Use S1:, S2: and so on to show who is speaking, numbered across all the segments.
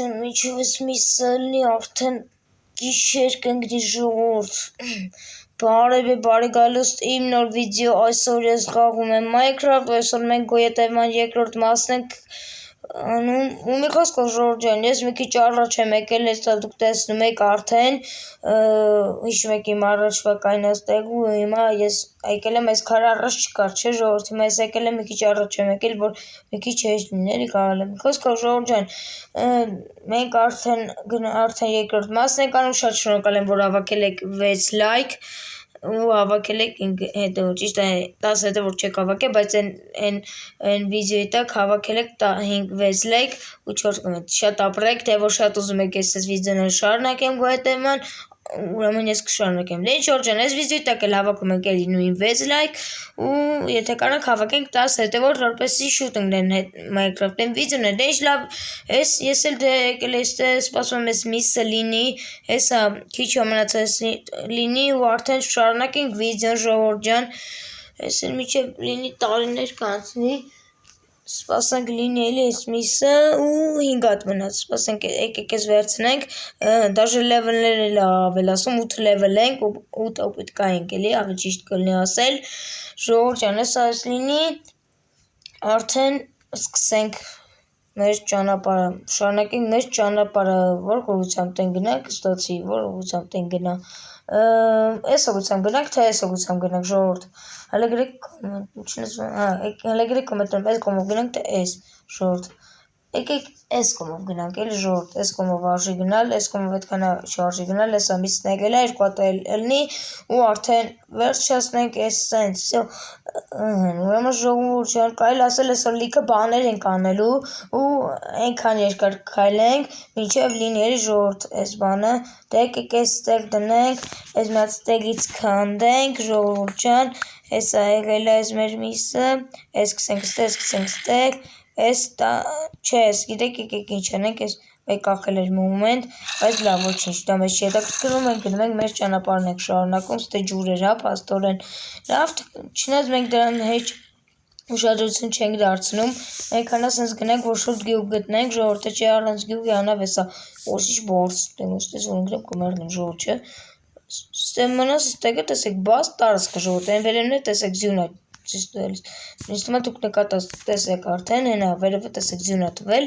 S1: Միջևս միսլի արդեն գիշեր կընկնի ժողովուրդ։ Բարև բարեկալուստ իմ նոր վիդեո, այսօր ես խաղում եմ Minecraft, այսօր մենք գոյատևման երկրորդ մասն ենք անում, ու մի խոսքով ժողովուրդ ջան, ես մի քիչ առաջ եմ եկել, այստեղ դուք տեսնում եք արդեն, հիշում եք իմ առաջվա կայնաստեղ ու հիմա ես եկել եմ այս քարը առաջ չկար, չէ ժողովուրդ, հիմա ես եկել եմ մի քիչ առաջ եմ եկել, որ մի քիչ հեշտ լինի, էլի կարողալ եմ։ Խոսքով ժողովուրդ ջան, մենք արդեն երկրորդ մասն ենք անում, շատ շնորհակալ եմ, որ հավաքել եք 6 լայք ու հավաքել եք հետո ճիշտ է 10 հետո որ չեք հավաքել, բայց այն վիդեոյի տակ հավաքել եք 5-6 լայք ու 4 կոմենտ։ Շատ ապրեք, թե որ շատ ուզում եք ես վիդեոները շարունակեմ գոյատևման, ուրեմն ես կշարունակեմ։ Դե ինչ որ ջան, այս վիդեոյի տակ էլ հավաքում եք էլի նույն 6 լայք ու եթե կարանք հավաքենք 10 հետո որպեսզի շուտ ընկնեն Minecraft-ին վիդեոները։ Դե ինչ լավ, ես էլ դե եկել էստեղ, սպասում եմ միսը լինի, հեսա քիչ մնացած լինի ու արդեն շարունակենք վիդեոն ժողովուրդ ջան, ես էլ մինչև լինի տարիներ կանցնի, սպասենք լինի էլի այս միսը ու 5 հատ մնաց, սպասենք եկեք ես վերցնենք, դաժե լևելներ էլ ավելացում, 8 լևել ենք, 8 պետք է ենք էլի, ավելի ճիշտ կլինի ասել, ժողովուրդ ջան, հեսա այս լինի, արդեն սկսենք մեր ճանապարհը, շարունակենք մեր ճանապարհը, որ ուղղությամբ տեն գնանք, ստացի, որ ուղղությամբ տեն գնա, այս ուղղությամբ գնանք, թե այս ուղղությամբ գնանք ժողովուրդ, հələ գրեք կոմենտ, հələ գրեք կոմենտներում, այս կողմով գնանք, թե այս ժողովուրդ, եկեք այս կողմով գնանք, էլի ժողովուրդ, այս կողմով արժի գնալ, այս կողմով այդքան չարժի գնալ, հեսա միսն եկել է, 2 հատ ելնի ու արդեն վերջացնենք այս սենց, ուրեմն ժողովուրդ ջան, կարելի ասել այսօր լիքը բաներ ենք անելու ու այնքան երկար քայլենք, մինչև լինի էլի ժողովուրդ այս բանը, դե եկեք այստեղ դնենք, այս մի հատ ստեգից քանդենք, ժողովուրդ ջան, հեսա եղել է այս մեր միսը, այս սկսենք ստեղ, այս չէ, այս գիտեք եկեք ինչ անենք, այս կախել էր մոմենտ, բայց լավ ոչինչ, դա մեզ չի հետաքրքրում, մենք գնում ենք մեր ճանապարհն ենք շարունակում, ստե ջուրեր, հա, փաստորեն, լավ, չնայած մենք դրան հեչ ուշադրություն չենք դարձնում, մենք հանա սենց գնանք, որ շուտ գյուղ գտնենք, ժողովուրդը չի առանց գյուղի անավ հեսա, ոսիչ բորց, ստես որ ընկրեմ կմեռնեմ ժողովուրդ, չէ, ստե մնաս ստեգը տեսեք բաց տարածքը ժողովուրդ, այն վերևն է տեսեք ձյուն է, ինձ թվում է դուք նկատած տեսեք արդեն, հենա վերևը տեսեք ձյուն է տվել,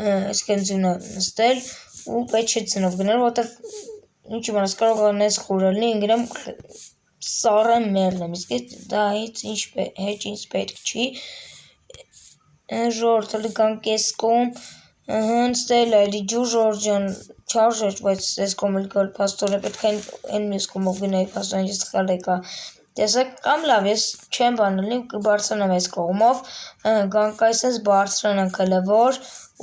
S1: այսինքն ձյուն է նստել ու պետք չէ ձնով գնել, որովհետև ինչ իմանաս կարող է նես խորը լինի, ինգրեմ սառը մեռնեմ, իսկ դա հեչ ինձ պետք չի, ժողովուրդ հələ գանք այս կողմ, ստել էլի ջուր ժողովուրդ ջան, չարժեր, բայց այս կողմ էլ գալ փաստորեն պետք է այն մյուս կողմով գնայի, փաստորեն ես սխալ եկա, տեսեք, կամ լավ, ես չեմ բանալի, կբարձրանամ այս կողմով, գանք այսպես բարձրանանք հələ որ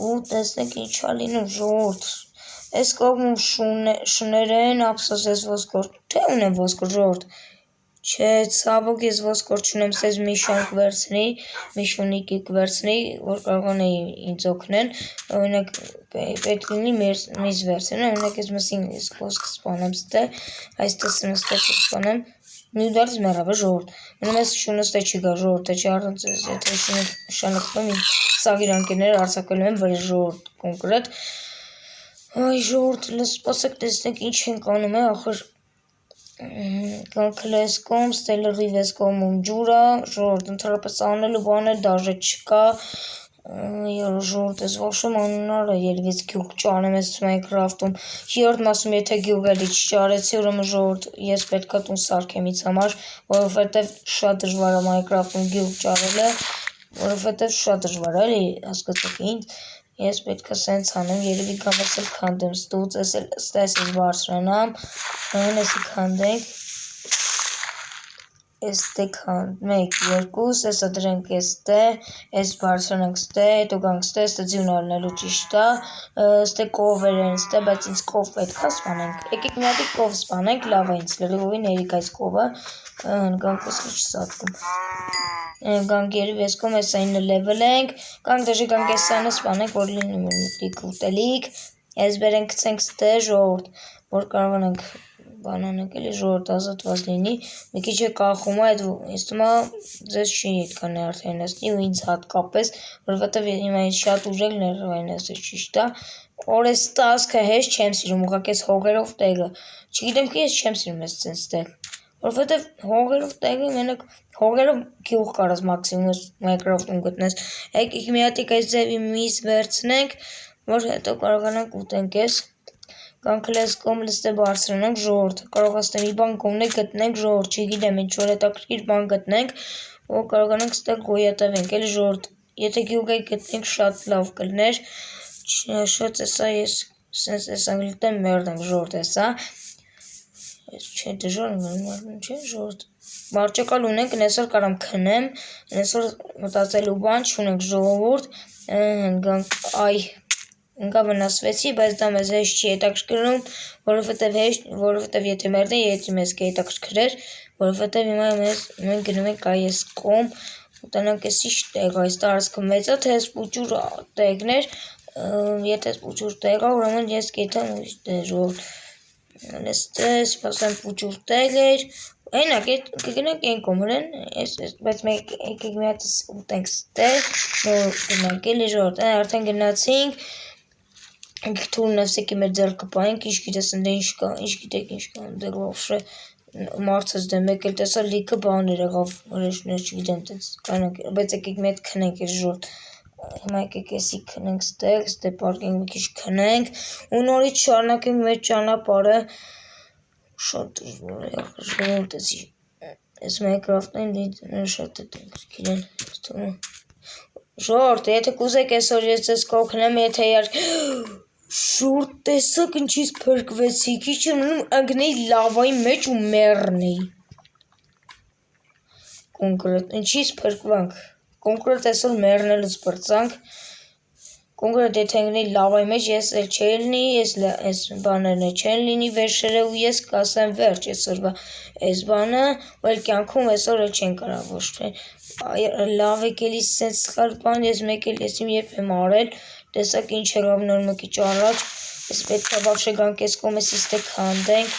S1: ու տեսնենք ինչա լինում ժողովուրդ, այս կողմում շներ են, ափսոս ես ոսկոր, թե ունեմ ոսկոր ժողովուրդ, չէ, ցավոք ես ոսկոր չունեմ, սենց մի շանկ վերցնի, մի շունիկ վերցնի, որ կարողանայի ինձ օգնել, օրինակ պետք լինի միս վերցնեմ, օրինակ ես մսին ոսկ սպանեմ ստե, այստեղ նստել սպանեմ, մի դարձ մեռավ է ժողովուրդ, մնում ես շունը ստե չի գա ժողովուրդ, չի առանց եթե շունը շանակվում իմ սաղիր անկերները արձակելու եմ վրա ժողովուրդ կոնկրետ, այ ժողովուրդ սպասեք տեսնենք ինչ ենք անում է, ախր գանքել այս կողմ, ստե լրիվ այս կողմում ջուր է, ժողովուրդ ընդհանրապես անելու բաներ դաժե չկա, ժողովուրդ ես ոշում անունար է, երևից գյուղ ճարեմ ես Minecraft-ում, երորդ մասում եթե գյուղ էլի չճարեցի, ուրեմն ժողովուրդ ես պետք է տուն սարքեմ ինձ համար, որովհետև շատ դժվար է Minecraft-ում գյուղ ճարելը, որովհետև շատ դժվար է էլի, հասկացեք ինձ, ես պետք է սենց անեմ, երևի կամ ես էլ քանդեմ ստուց, ստես ես բարձրանամ, այսի քանդենք, Este քանդ 1 2 հեսա դրանք էստե, այս բարձրանանք ստե, հետո գանք ստե, ստե ձյուն առնելու ճիշտ է, ստե կովեր են ստե, բայց ինձ կով պետք է սպանենք, եկեք մի հատիկ կով սպանենք, լավ է ինձ լրիվովին երիք այս կովը, գանք ոսկի չսատկում, գանք երիվ ես կոմ ես 9 լևել ենք, գանք դժի գանք ես սանը սպանենք, որ լինի մտիկ ուտելիք, ես բերենք կցենք ստե ժողորդ, որ կարողանանք բանանենք էլի ժողորդ ազատված լինի, մի քիչ է կախում է, ես թվում է ձեզ չի այդքան արդեն նստի ու ինձ հատկապես, որովհետև հիմա ինձ շատ ուժեղ ներվայնացել ճիշտ է, Օրես 10-ը հեշտ չեմ սիրում, ուղղակի այս հողերով տեղը։ Չգիտեմ քի ես չեմ սիրում այս ցենց տեղ։ Որովհետև հողերով տեղը մենակ հողերով գյուղ կարաս մաքսիմում Minecraft-ում գտնես։ Եկեք մի հատ այս ձևի միս վերցնենք, որ հետո կարողանանք ուտենք էս։ Կանքլես կոմլստե բարձրանանք ժողովուրդ։ Կարող ասեմ մի բան կողմնենք գտնենք ժողովուրդ, չգիտեմ ինչ որ հետաքրքիր բան գտնենք, որ կարողանանք ստեղ գոյատևենք, էլի ժողովուրդ։ Եթե գյուղ գտնենք շատ լավ կլներ։ Շատ էսա ես sense էսա գլտեմ մերդանք ժողովուրդ էսա։ Ես չէ դժվար մերդան չէ ժողովուրդ։ Մարճակալ ունենք, այսօր կարամ քնեմ, այսօր մտածելու բան չունենք ժողովուրդ։ Այ ընկա վնասվեցի, բայց դա մեզ հեշտ չի հետաքրքրում, որովհետև եթե մերդեն, եթե մեզ կհետաքրքրեր, որովհետև հիմա մենք գնում ենք այս կողմ, ուտանանք էսի տեղ, այս տարածքը մեծ է, թե սպուճուր տեղներ, եթե սպուճուր տեղ է, ուրեմն ես կեթեմ ուրիշ տեղ, ժողովուրդ, այստեղ սպասեմ սպուճուր տեղ էր, այնակ կգնանք այն կողմերեն, բայց մենք եկեք մի հատ ուտենք ստեղ, նոր գնանք էլի ժողովուրդ, արդեն գնացինք, թուրն ասեկի մեր ձեռքը պահենք, ինչ գիտես ընդ ինչ կա, ինչ գիտեք ինչ կա, ընդ вообще մարդս դեմ մեկ էլ տեսա լիքը բաներ եղավ, որոշներ չգիտեմ, կանանք, բայց եկեք մի հատ քնենք էս ժողովուրդ, հիմա եկեք էսի քնենք ստեղ պարկենք մի քիչ քնենք, ու նորից շարունակենք մեր ճանապարհը, շատ դժվար է ժողովուրդ այս Minecraft-ին շատ հետաքրքիր են թվում։ Ժողովուրդ, եթե կուզեք այսօր ես ձեզ կօգնեմ, եթե ժողովուրդ տեսակ ինչից փրկվեցի, քիչ մնում ընկնեի լավայի մեջ ու մեռնեի։ Կոնկրետ, ինչից փրկվանք։ Կոնկրետ այսօր մեռնելուց բրծանք։ Կոնկրետ եթե ընկնեի լավայի մեջ, ես էլ չէի լինի, այս բաներն չեն լինի վերջերը ու ես կասեմ վերջ այսօրվա այս բանը, ու կյանքում այսօր էլ չեն կարող ոչ թե լավ եկելի սենց սխալ բան, ես մեկ էլ ես իմ երբ եմ արել, տեսակ ինչ եղավ նոր մի քիչ առաջ, ես պետք է вообще գանք այս կողմից իստե քանդենք,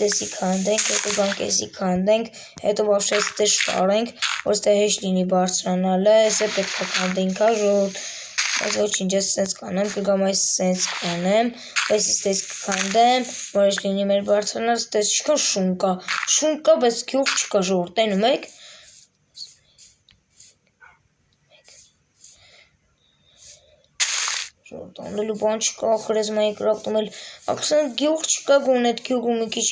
S1: էսի քանդենք, հետո գանք էսի քանդենք, հետո вообще իստե շարենք, որ ստե հեշտ լինի բարձրանալը, էսը պետք է քանդենք, հա ժողովուրդ, բայց ոչինչ ես սենց կանեմ, կգամ այս սենց կանեմ, բայց իստես կքանդեմ, որ հեշտ լինի մեր բարձրանալ, ստես չկա շուն կա, բայց գյուղ չկա ժողովուրդ, տենում եք, անելու բան չկա, ախր ես Minecraft-ում էլ, ախր գյուղ չկա գոն այդ գյուղում մի քիչ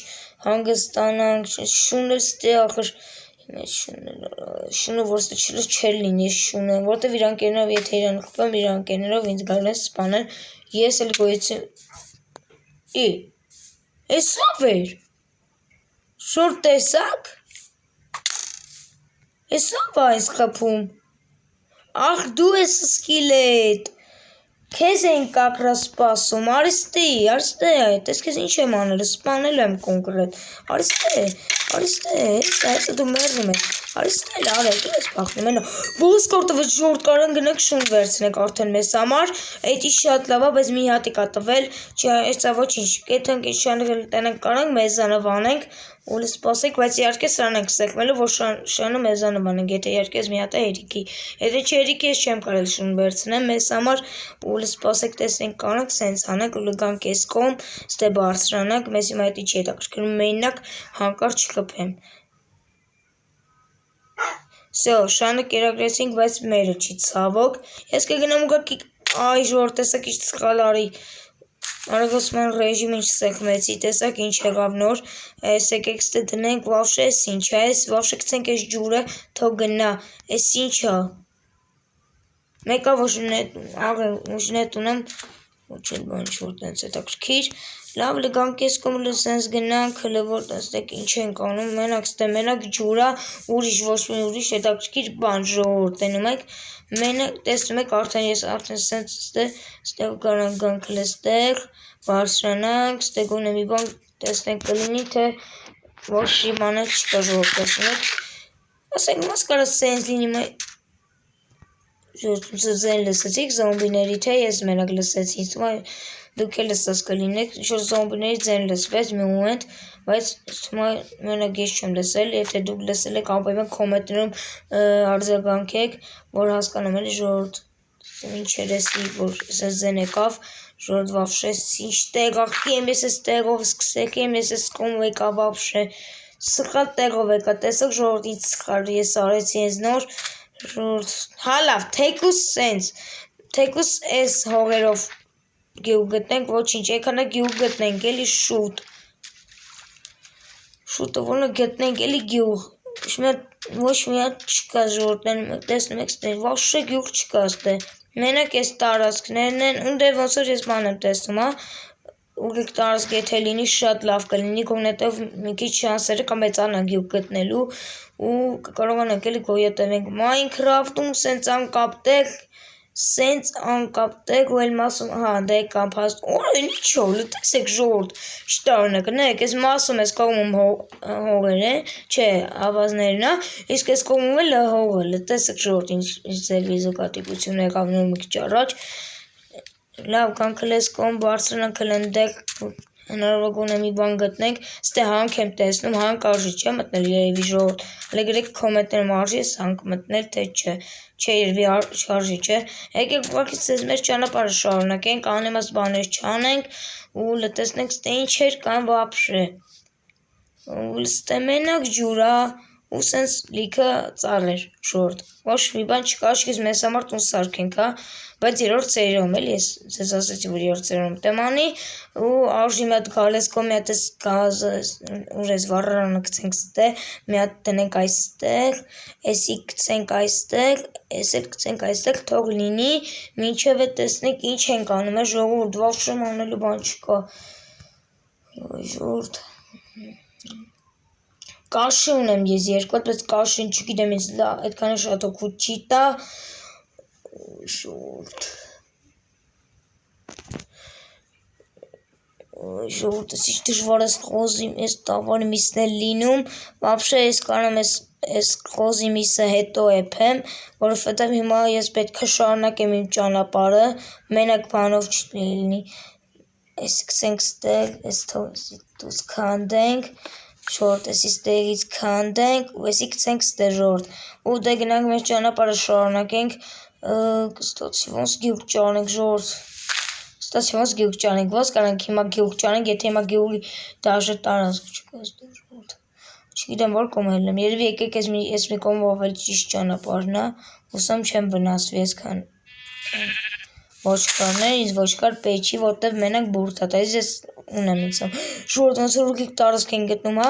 S1: հանգստանանք, շուն էլ ստե ախր, շունը որ ստե չէր լինի շունը, որտեվ իր անկերներով եթե իրան խփեմ, իր անկերներով ինձ գալու են սպանել, ես էլ գոյություն, էսավ էր, շոր տեսակ, էսավ այս խփում, ախ դու ես սկիլետ, քեզ էին կակրա սպասում, արիստե, տես քեզ ինչ եմ անել, սպանել եմ կոնկրետ, արիստե, այսը դու մերնում ես, արիստե, արեք, դու ես պախնում են, ոսկ որդվեց ժորդ կարան գնեք շուն վերցնեք արդեն մեզ համար, էդի շատ լավա, բայց մի հատի կա տվել, այսա ոչինչ, կեթենք տենենք կարանք, մեզանով անենք, ու սպասեք, բայց իհարկե սրան ենք սեղմելու, որ շանը մեզանով անենք, եթե իհարկե մի հատ է հերիքի, եթե չերիքի ես չեմ կարել շուն վերցնեմ, մեզ համար, ու սպասեք տեսնենք կանանք, սենց անենք, ու լգանք ես կոմ, ստե բարձրանանք, մեզ հիմա հետի չի հետաքրքրում, մենակ հանկարծ չխփեմ։ Սո, շանը կերակրեցինք, բայց մերը չի ցավոք, ես կգնամ ուղղակի, այ ժողովուրդ տեսակ ինչ սխալ արի, Արագոսման ռեժիմ ինչ սեղմեցի, տեսակ ինչ եղավ նոր, այս եկեք ստե դնենք, վավշե ես ինչ է, վավշե կցենք այս ջուրը, թող գնա, այս ինչ է, մեկա ոչ նետ ունեմ, ոչ էլ բան ինչ-որ տենց հետաքրքիր, լավ լգանք ես կոմ սենց գնանք, լվոր տեսեք ինչ ենք անում, մենակ ջուրա, ուրիշ ոչ մի ուրիշ հետաքրքիր բան ժողովուրդ տենում եք, տեսնում եք արդեն ես արդեն սենց ստեղ գանանք գանք լստեղ, բարձրանանք, ստեղ ունեմ մի բան տեսնենք կլինի, թե ոչ իմանել չկա ժողովուրդ տեսնում եք, ասենք մաս կարա սենց լինի ձեն լսեցիք զոմբիների, թե ես մենակ լսեցի, դուք էլ լսած կլինեք, ինչ-որ զոմբիների ձեն լսվեց մի մոմենտ, բայց մենակ ես չեմ լսել, եթե դուք լսել եք անպայման կոմենտներում արձագանքեք, որ հասկանամ էլի ժողովուրդ, ինչ էր էսի, որ ձեն եկավ, Жорտ вообще ինչ տեղակի եմ ես այս տեղով սկսեք եմ ես այս կոմ եկա вообще սխալ տեղով եկա տեսեք ժողովուրդ ինչ սխալ ես արեցի ես նոր ժողովուրդ հա լավ թեկուս այս հողերով գյուղ գտնենք ոչինչ եկան գյուղ գտնենք էլի շուտը որը գտնենք էլի գյուղ ոչ մի հատ չկա ժողովուրդ տեսնում եք вообще գյուղ չկա ստե մենակ այս տարածքներն են ու դե ոնց որ ես բան եմ տեսնում հա ուղիղ տարածք եթե լինի շատ լավ կլինի կողնետև մի քիչ շանսերը կմեծանա գյուղ գտնելու ու կարողանանք էլի գոյատևենք Minecraft-ում սենց անկապտեք ու էլ մասում հա դե կամփաստ օր ինչո լտեսեք ժողովուրդ շտարնեք նայեք այս մասում էս կողմում հողեր է չէ ավազներն է իսկ այս կողմում էլ հողը լտեսեք ժողովուրդ ինչ ձեր վիզուկատիպություն եղավ նոր մի քիչ առաջ լավ կանքել ես կողմ բարձրանանք ընդեք հնարավոր գոնե մի բան գտնենք ստե հանք եմ տեսնում հանք արժի չէ մտնել երևի ժողովուրդ հələ գրեք կոմենտներում արժի ես հանք մտնել թե չէ երևի արժի չէ եկեք ուղղակի ցեզ մեր ճանապարհը շարունակենք անիմաստ բաներ չանենք ու լտեսնենք ստե ինչեր կան вообще ու ստե մենակ ջուրա ու սենց լիքը ծառեր ժողովուրդ ոչ մի բան չկա աշկից մեզ համար տուն սարքենք հա բայց երրորդ սերիայում էլի ես ձեզ ասեցի որ երրորդ սերիայում տեմանի ու արժի մի հատ գալես կո մի հատ էս գազը ուր էս վառարանը գցենք ստե մի հատ տնենք այստեղ էսի գցենք այստեղ էս էլ գցենք այստեղ թող լինի մինչև է տեսնենք ինչ ենք անում ժողովուրդ вообще անելու բան չկա ժողովուրդ կաշի ունեմ ես երկու հատ բայց կաշին չգիտեմ ինձ այդքան շատ օգուտ չի տա ժողովուրդ էս ինչ դժվար էս խոզի էս տավարի միսն է լինում вообще ես կարամ էս խոզի միսը հետո էփեմ որովհետև հիմա ես պետք է շարունակեմ իմ ճանապարհը մենակ բանով չլինի էս գցենք ստեղ էս դուս քանդենք Շորտ էսի ստեղից քանդենք ու էսի գցենք ստեղ ժողովուրդ ու դե գնանք մեր ճանապարհը շարունակենք կստացի ոնց գյուղ ճանենք ժողովուրդ կստացի ոնց գյուղ ճանենք ոնց կարանք հիմա գյուղ ճանենք եթե հիմա գյուղի դաժե տարածք չկա ստեղ ժողովուրդ չգիտեմ որ կողմել եմ երևի եկեք էս մի կողմով էլ ճիշտ ճանապարհն է հուսամ չեմ վնասվի այսքան ոչխարներ ինձ ոչխար պետք չի որտեվ մենակ բուրդ է տալիս ես ունեմ ինձ ժողովուրդ ոնց որ ուղիղ տարածք են գտնում հա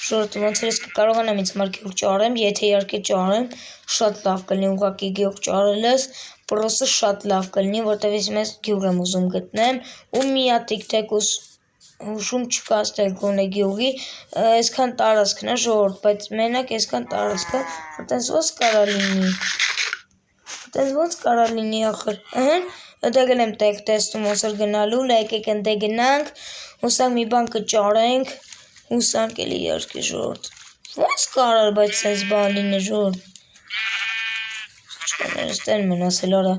S1: ժողովուրդ ոնց որ ես կարողանամ ինձ համար գյուղ ճարեմ եթե իհարկե ճարեմ շատ լավ կլինի ուղղակի գյուղ ճարելս պրոսը շատ լավ կլինի որտեվ ես մեզ գյուղ եմ ուզում գտնեմ ու մի հատիկ թեկուս հուշում չկա ստեղ գոնե գյուղի այսքան տարածքն է ժողովուրդ բայց մենակ այսքան տարածքը այտենց ոնց կարա լինի ախր Դե գնեմ տեղ տեսնում ոնց որ գնալու, եկեք ընդ գնանք, հուսանք մի բան կճարենք, հուսանք էլի իհարկե ժողովուրդ։ Ոնց կարար, բայց սենց բան լինի ժողովուրդ։ Ոչկաները ստեն մնացել արա,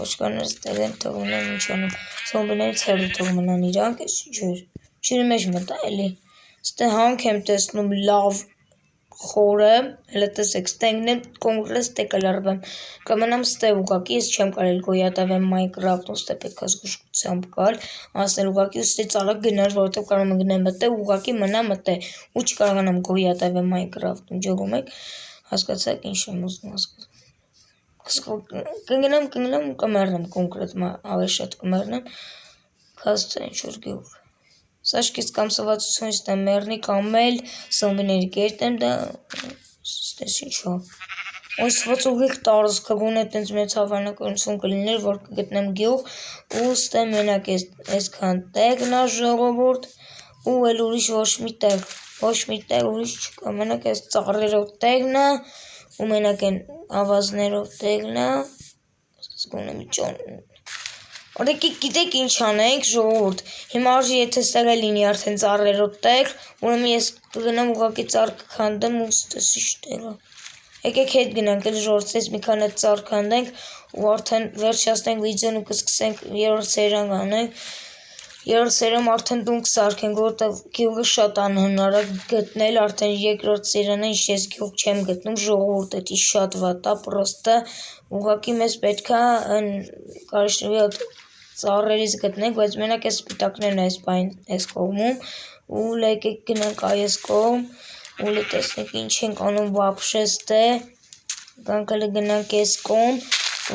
S1: ոչկաները ստեղ են թող մնան ինչ անում, զոմբիներից հեռու թող մնան իրանք, էս ինչ ջրի մեջ մտա էլի, ստե հանք եմ տեսնում լավ խորը, հələ տեսեք, ստենգնեմ կոնկրետ ստե կլարվեմ, կմնամ ստե ուղակի, ես չեմ կարել գոյատավեմ Minecraft-ում, ստե պետք է զգուշությամբ գալ, ասնել ուղակի ու ստե ծառակ գնար, որովհետև կարող եմ գնեմ մտե, ուղակի մնա մտե, ու չկարողանամ գոյատավեմ Minecraft-ում, ջողում եք, հասկացաք ինչ եմ ուզում հասկացաք, կգնամ ու կմեռնեմ կոնկրետ, ավելի շատ կմեռնեմ, կհասցա ինչ-որ գյուղ Սա շկից կամ սվացությունից դեմ մեռնի կամ էլ զոմբիների կերտեմ դա ստես ինչո Ոնց ոնց ուղիղ տարածքը գոնե այտենց մեծ հավանականություն կլիներ որ կգտնեմ գյուղ ու ստե մենակ այսքան տեղն է ժողովուրդ ու էլ ուրիշ ոչ մի տեղ ուրիշ չկա մենակ այս ծառերով տեղն է ու մենակ այն ավազներով տեղն է գոնե մի ճոն Օրեկի գիտեք ինչ անենք ժողովուրդ, հիմա արժի եթե ստեղ լինի արդեն ծառերով տեղ, ուրեմն ես կգնամ ուղղակի ծառ կքանդեմ ու ստես ինչ տեղը։ Եկեք հետ գնանք էլ ժողովուրդ, մի քանի ծառ քանդենք ու արդեն վերջացնենք վիդեոն ու կսկսենք երրորդ սերիան անենք։ Երրորդ սերիայում արդեն տուն կսարքենք, որովհետև գյուղը շատ անհնար է գտնել, արդեն երկրորդ սերիան է, ինչ ես գյուղ չեմ գտնում, ժողովուրդ էդի շատ վատ է, պրոստը ուղղակի մեզ պետք է կարիճնովի ծառերից գտնենք, բայց մենակ այս սպիտակներն այս կողմում ու եկեք գնանք այս կողմ ու տեսնենք ինչ ենք անում вообще ստե գանք գնանք այս կողմ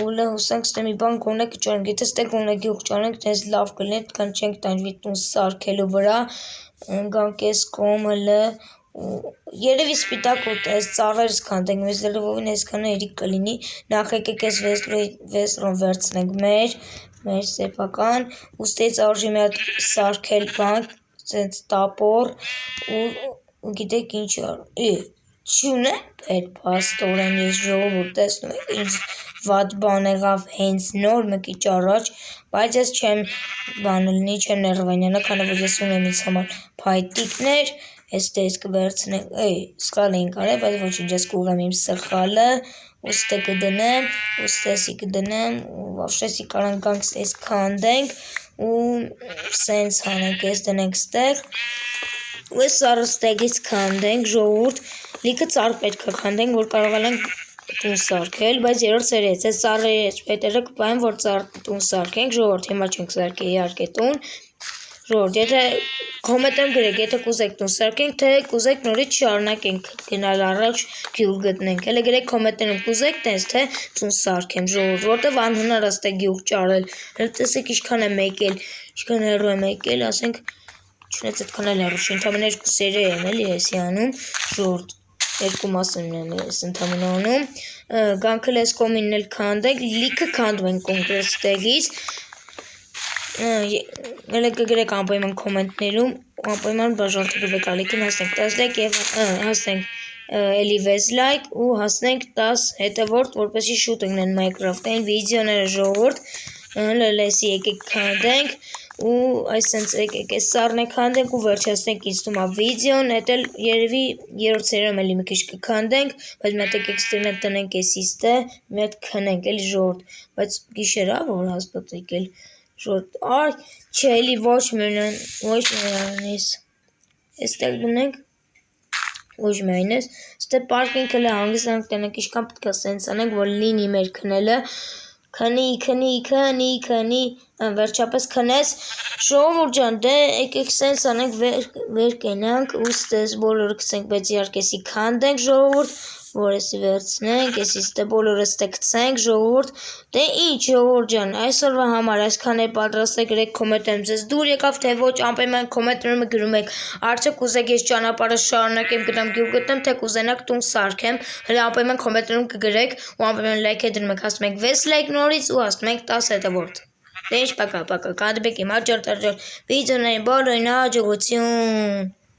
S1: ու հուսանք ստե մի բան գոնե կճանենք, եթե ստե գոնե գյուղ ճանենք, դες լավ կլինի, կան չենք տանջվի տուն սարքելու վրա, գանք այս կողմ երևի սպիտակ ու այս ծառերից քանդենք, մեզ դեռևովին այսքանը երիկ կլինի, նախ եկեք այս վեստրոն վերցնենք մեր սեփական, ու ստեից արժի մի հատ սարքել բան, սենց տապոր ու գիտեք ինչ չի ունեմ այդ պաստորեն ես ժողովուրդ տեսնում եք ինչ վատ բան եղավ հենց նոր մի քիչ առաջ, բայց ես չեմ բանելնի, չեմ ներվանյանը, քանի որ ես ունեմ ինձ համար փայտիկներ, այստեղ կվերցնենք, սխալ էինք արել, բայց ոչինչ, ես կուղեմ իմ սխալը, ու ստե կդնեմ, ու ստեսի կդնեմ, ու վավշեսի կարանք գանք ստես քանդենք, ու սենց հանենք, ես դնենք ստեղ, ու ես սարը ստեղից քանդենք, ժողովուրդ, լիքը ծառ պետք է քանդենք, որ կարողանանք տուն սարքել, բայց երրորդ սերից այս ծառերի պետերը կպայեն, որ տուն սարքենք, ժողովուրդ, հիմա չենք սարքի իհարկե տուն, ժողովուրդ, եթե կոմենտում գրեք, եթե կուզեք տուն սարքենք, թե կուզեք նորից շարունակենք գնալ առաջ գյուղ գտնենք, հələ գրեք կոմենտներում կուզեք տենց, թե տուն սարքեմ, ժողովուրդ, որտև անհնար աստ է գյուղ ճարել, հələ տեսեք ինչքան եմ եկել, ինչքան հեռու եմ եկել, ասենք, չունեց այդքան էլ հեռու, ընդամենը 2 սերի եմ էլի էսի անում, ժողովուրդ, 2 մասն եմ ես ընդամենը անում, գանքել այս կոմինն էլ քանդենք, լիքը քանդում ենք կոնկրետ ստեղից, հələ կգրեք անպայման կոմենտներում, անպայման բաժանորդը գրվեք ալիքին հասնենք 10 լայք և հասնենք էլի 6 լայք ու հասնենք 10 հետևորդ, որպեսի շուտ ընգնեն Minecraft-ային վիդեոները ժողովուրդ, լեսի եկեք քանդենք ու այսենց եկեք այս սարն է քանդենք ու վերջացնենք ինձ թվում է վիդեոն, հետ էլ երևի երրորդ սերիայում էլի մի քիչ կքանդենք, բայց մի հատ եկեք ստերնը տնենք էսի ստե, մի հատ քնենք էլի ժողովուրդ, բայց գիշեր ա որ հաստատ եկել ժողովուրդ, չէ էլի ոչ միանից, այստեղ դնենք, ոչ միանից, ստե պարկինգ էլ է հանգստանք տնենք, ինչքան պետք է սենց անենք, որ լինի մեր քնելը, քնի, վերջապես քնես, ժողովուրդ ջան, դե եկեք սենց անենք վեր կենանք ու ստես բոլորը կցենք, բայց իհարկե էսի քանդենք ժողովուրդ, որ էսի վերցնենք, էսի ստե բոլորը ստե կցենք ժողովուրդ, դե ինչ ժողովուրդ ջան, այսօրվա համար այսքան է պատրաստեք, գրեք կոմենտներում ձեզ դուր եկավ, թե ոչ, անպայման կոմենտներում գրում եք, արդյոք կուզեք ես ճանապարհը շարունակեմ գնամ գյուղ գտնեմ, թե կուզենաք տուն սարքեմ, հələ անպայման կոմենտներում կգրեք ու անպայման լայք է դնում եք, հասնում եք 6 լայք նորից ու հասնում եք 10 հետևորդ։ Դե ինչ պակա, կհանդիպենք իմ հաջորդ վիդեոներին, բոլորին հաջողություն։